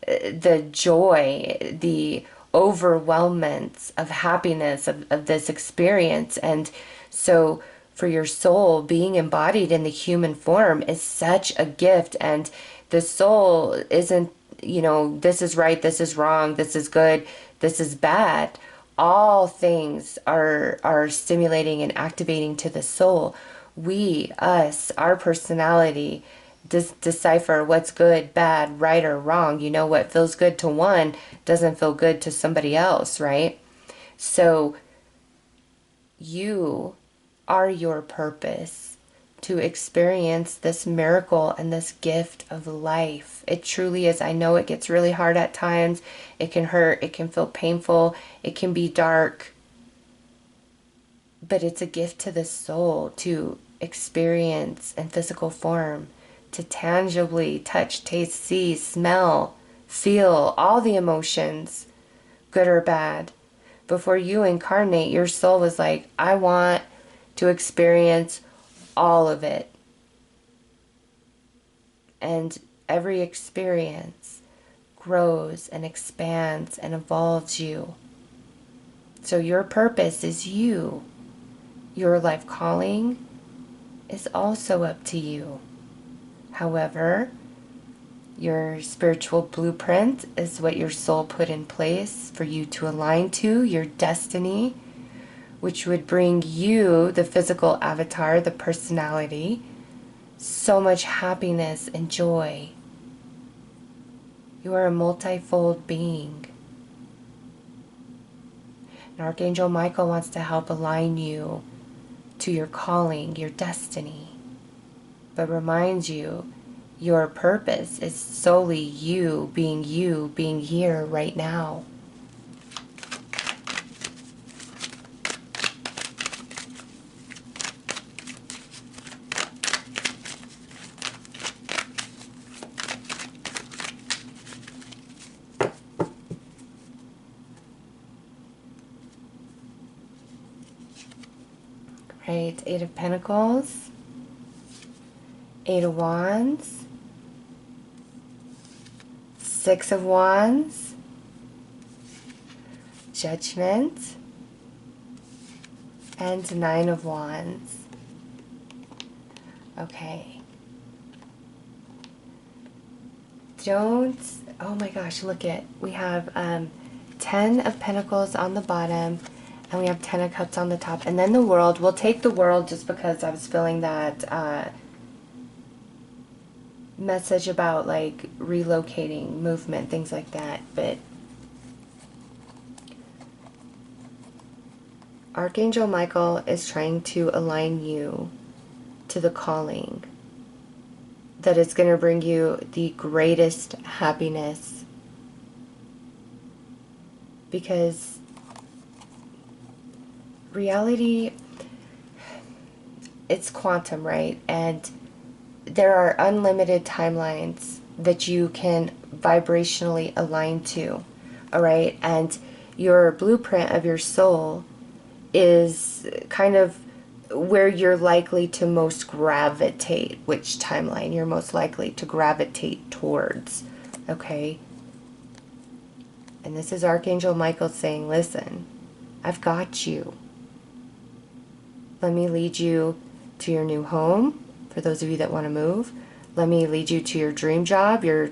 the joy, the overwhelmment of happiness of this experience. And so for your soul, being embodied in the human form is such a gift. And the soul isn't, you know, this is right, this is wrong, this is good, this is bad. All things are stimulating and activating to the soul. We, us, our personality, decipher what's good, bad, right, or wrong. You know, what feels good to one doesn't feel good to somebody else, right? So you are your purpose to experience this miracle and this gift of life. It truly is. I know it gets really hard at times. It can hurt. It can feel painful. It can be dark. But it's a gift to the soul to experience in physical form, to tangibly touch, taste, see, smell, feel all the emotions, good or bad. Before you incarnate, your soul was like, I want to experience all of it. And every experience grows and expands and evolves you. So your purpose is you. Your life calling is also up to you. However, your spiritual blueprint is what your soul put in place for you to align to, your destiny, which would bring you, the physical avatar, the personality, so much happiness and joy. You are a multifold being. And Archangel Michael wants to help align you to your calling, your destiny, but reminds you your purpose is solely you being here right now. Right, Eight of Pentacles, Eight of Wands, Six of Wands, Judgment, and Nine of Wands. Okay. Oh my gosh, look it. We have 10 of Pentacles on the bottom, and we have 10 of Cups on the top. And then the World. We'll take the World just because I was feeling that message about like relocating, movement, things like that. But Archangel Michael is trying to align you to the calling that is going to bring you the greatest happiness. Because reality, it's quantum, right? And there are unlimited timelines that you can vibrationally align to, all right? And your blueprint of your soul is kind of where you're likely to most gravitate, which timeline you're most likely to gravitate towards, okay? And this is Archangel Michael saying, listen, I've got you. Let me lead you to your new home, for those of you that want to move. Let me lead you to your dream job, your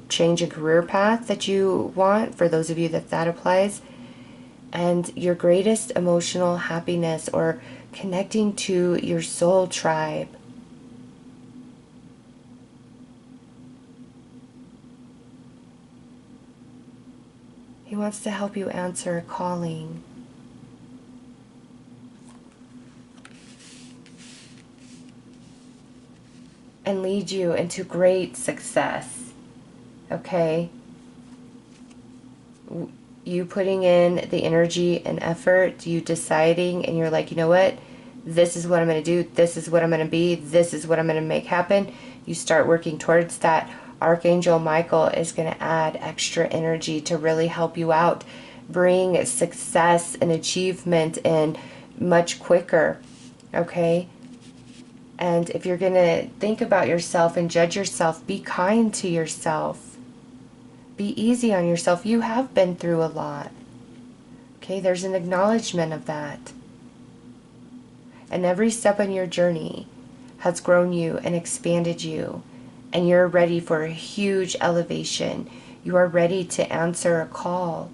change in career path that you want, for those of you that applies. And your greatest emotional happiness, or connecting to your soul tribe. He wants to help you answer a calling. And lead you into great success. Okay? You putting in the energy and effort, you deciding, and you're like, you know what? This is what I'm going to do. This is what I'm going to be. This is what I'm going to make happen. You start working towards that. Archangel Michael is going to add extra energy to really help you out. Bring success and achievement in much quicker. Okay? And if you're going to think about yourself and judge yourself, be kind to yourself. Be easy on yourself. You have been through a lot. Okay, there's an acknowledgement of that. And every step on your journey has grown you and expanded you. And you're ready for a huge elevation. You are ready to answer a call.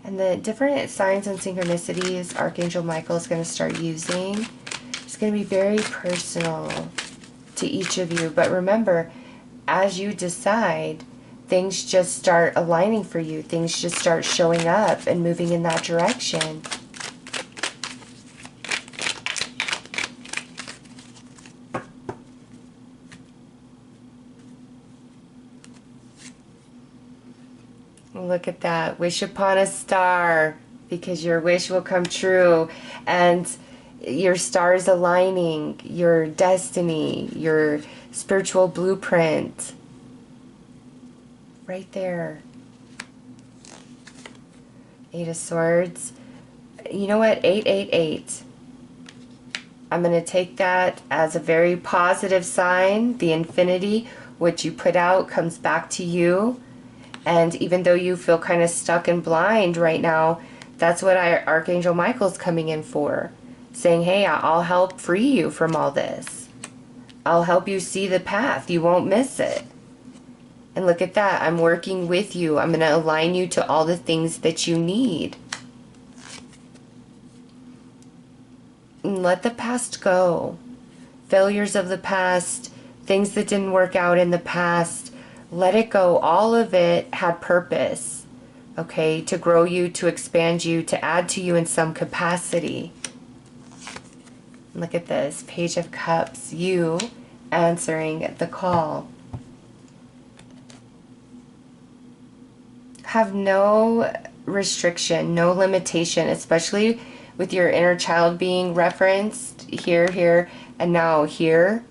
And the different signs and synchronicities Archangel Michael is going to start using, it's going to be very personal to each of you. But remember, as you decide, things just start aligning for you. Things just start showing up and moving in that direction. Look at that. Wish upon a star, because your wish will come true. And your stars aligning, your destiny, your spiritual blueprint. Right there. Eight of Swords. You know what? 888. I'm going to take that as a very positive sign. The infinity, what you put out comes back to you. And even though you feel kind of stuck and blind right now, that's what Archangel Michael's coming in for. Saying, hey, I'll help free you from all this. I'll help you see the path. You won't miss it. And look at that. I'm working with you. I'm going to align you to all the things that you need. And let the past go. Failures of the past, things that didn't work out in the past, let it go. All of it had purpose, okay, to grow you, to expand you, to add to you in some capacity. Look at this, Page of Cups, you answering the call. Have no restriction, no limitation, especially with your inner child being referenced here, here, and now here.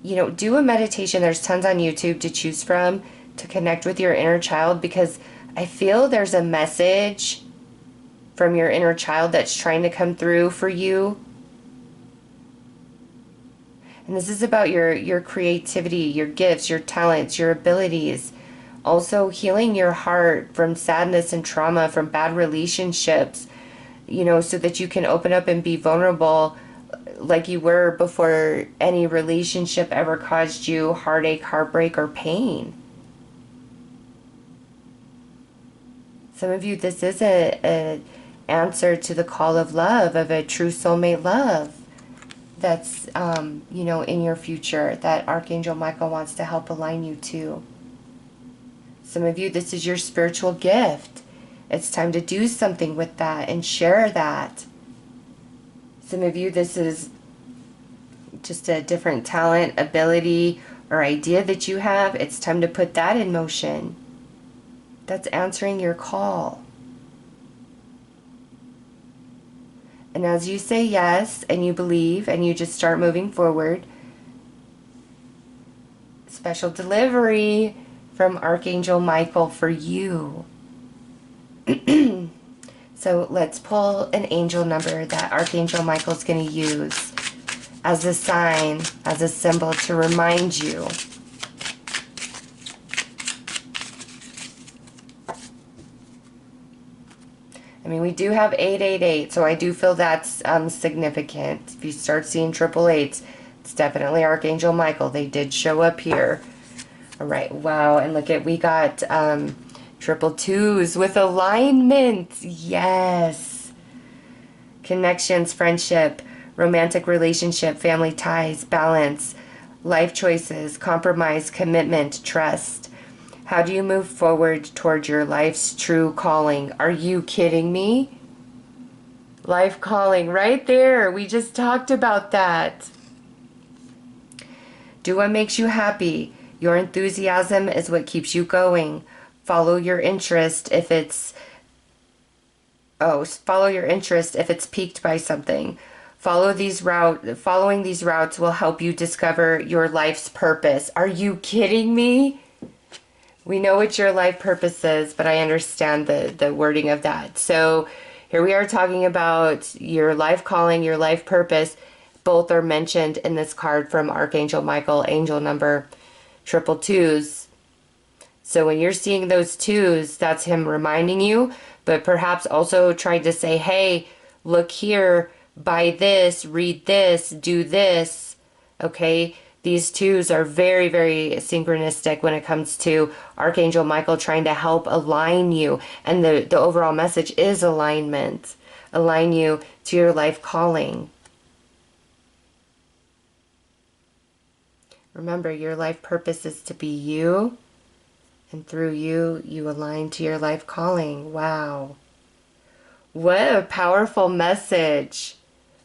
You know, do a meditation. There's tons on YouTube to choose from to connect with your inner child, because I feel there's a message from your inner child that's trying to come through for you. And this is about your creativity, your gifts, your talents, your abilities. Also healing your heart from sadness and trauma, from bad relationships, you know, so that you can open up and be vulnerable like you were before any relationship ever caused you heartache, heartbreak, or pain. Some of you, this is a answer to the call of love, of a true soulmate love that's, you know, in your future, that Archangel Michael wants to help align you to. Some of you, this is your spiritual gift. It's time to do something with that and share that. Some of you, this is just a different talent, ability, or idea that you have. It's time to put that in motion. That's answering your call. And as you say yes, and you believe, and you just start moving forward, special delivery from Archangel Michael for you. So let's pull an angel number that Archangel Michael's going to use as a sign, as a symbol to remind you. I mean, we do have 888, so I do feel that's significant. If you start seeing triple eights, it's definitely Archangel Michael. They did show up here. All right, wow, and look at, we got triple twos with alignment. Yes. Connections, friendship, romantic relationship, family ties, balance, life choices, compromise, commitment, trust. How do you move forward toward your life's true calling? Are you kidding me? Life calling, right there. We just talked about that. Do what makes you happy. Your enthusiasm is what keeps you going. Follow your interest if it's piqued by something. Following these routes will help you discover your life's purpose. Are you kidding me? We know what your life purpose is, but I understand the wording of that. So here we are talking about your life calling, your life purpose. Both are mentioned in this card from Archangel Michael, angel number 222. So when you're seeing those twos, that's him reminding you, but perhaps also trying to say, hey, look here, buy this, read this, do this, okay? These twos are very, very synchronistic when it comes to Archangel Michael trying to help align you. And the overall message is alignment. Align you to your life calling. Remember, your life purpose is to be you. And through you, you align to your life calling. Wow. What a powerful message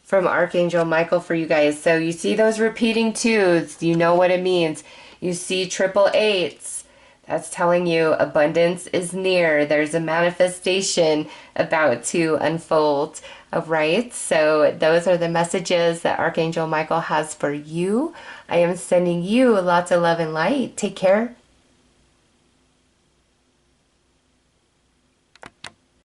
from Archangel Michael for you guys. So you see those repeating twos, you know what it means. You see triple eights, that's telling you abundance is near. There's a manifestation about to unfold. All right, so those are the messages that Archangel Michael has for you. I am sending you lots of love and light. Take care.